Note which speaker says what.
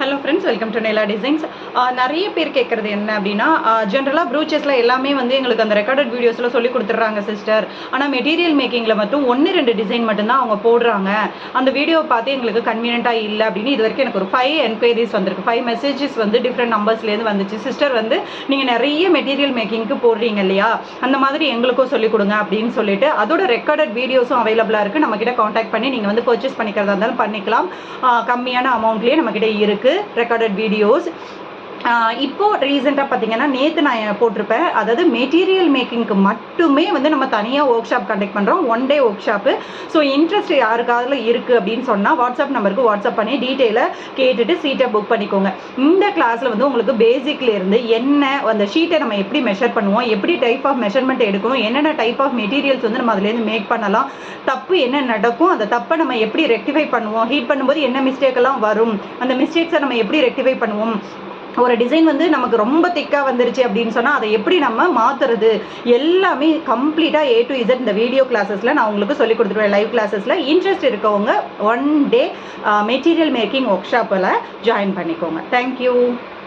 Speaker 1: Hello friends, welcome to Naila designs. நிறைய பேர் கேட்குறது என்ன அப்படின்னா, ஜென்ரலாக ப்ரூச்சஸில் எல்லாமே வந்து எங்களுக்கு அந்த ரெக்கார்டட் வீடியோஸில் சொல்லி கொடுத்துட்றாங்க சிஸ்டர். ஆனால் மெட்டீரியல் மேக்கிங்கில் மட்டும் 1-2 டிசைன் மட்டும்தான் அவங்க போடுறாங்க. அந்த வீடியோவை பார்த்து எங்களுக்கு கன்வீனியண்ட்டாக இல்லை அப்படின்னு இது வரைக்கும் எனக்கு ஒரு 5 என்கொயரிஸ் வந்திருக்கு. 5 மெசேஜஸ் வந்து டிஃப்ரெண்ட் நம்பர்ஸ்லேருந்து வந்துச்சு. சிஸ்டர் வந்து நீங்கள் நிறைய மெட்டீரியல் மேக்கிங்க்கு போடுறீங்க இல்லையா, அந்த மாதிரி எங்களுக்கும் சொல்லிக் கொடுங்க அப்படின்னு சொல்லிட்டு அதோட ரெக்கார்டட் வீடியோஸும் அவைலபிளாக இருக்குது. நம்மக்கிட்ட காண்டாக்ட் பண்ணி நீங்கள் வந்து பர்ச்சேஸ் பண்ணிக்கிறதா இருந்தாலும் பண்ணிக்கலாம். கம்மியான அமௌண்ட்லேயே நம்மக்கிட்ட இருக்குது ரெக்கார்டட் வீடியோஸ். இப்போ ரீசெண்டாக பார்த்தீங்கன்னா நேற்று நான் போட்டிருப்பேன். அதாவது மெட்டீரியல் மேக்கிங்க்கு மட்டுமே வந்து நம்ம தனியாக ஒர்க் ஷாப் கண்டக்ட் பண்ணுறோம். 1 day work shop. So interest யாருக்காவது இருக்குது அப்படின்னு சொன்னால் வாட்ஸ்அப் நம்பருக்கு வாட்ஸ்அப் பண்ணி டீட்டெயிலை கேட்டுட்டு சீட்டை புக் பண்ணிக்கோங்க. இந்த கிளாஸில் வந்து உங்களுக்கு பேசிக்லேருந்து என்ன அந்த ஷீட்டை நம்ம எப்படி மெஷர் பண்ணுவோம், எப்படி டைப் ஆஃப் மெஷர்மெண்ட் எடுக்கணும், என்னென்ன டைப் ஆஃப் மெட்டீரியல்ஸ் வந்து நம்ம அதுலேருந்து மேக் பண்ணலாம், தப்பு என்ன நடக்கும், அந்த தப்பை நம்ம எப்படி ரெக்டிஃபை பண்ணுவோம், ஹீட் பண்ணும்போது என்ன மிஸ்டேக்கெல்லாம் வரும், அந்த மிஸ்டேக்ஸை நம்ம எப்படி ரெக்டிஃபை பண்ணுவோம், ஒரு டிசைன் வந்து நமக்கு ரொம்ப திக்காக வந்துருச்சு அப்படின்னு சொன்னால் அதை எப்படி நம்ம மாற்றுறது, எல்லாமே கம்ப்ளீட்டாக A to Z இந்த வீடியோ கிளாஸஸில் நான் உங்களுக்கு சொல்லிக் கொடுத்துருவேன். லைவ் கிளாஸஸில் இன்ட்ரெஸ்ட் இருக்கவங்க 1 டே மெட்டீரியல் மேக்கிங் ஒர்க் ஷாப்பில் ஜாயின் பண்ணிக்கோங்க. தேங்க்யூ.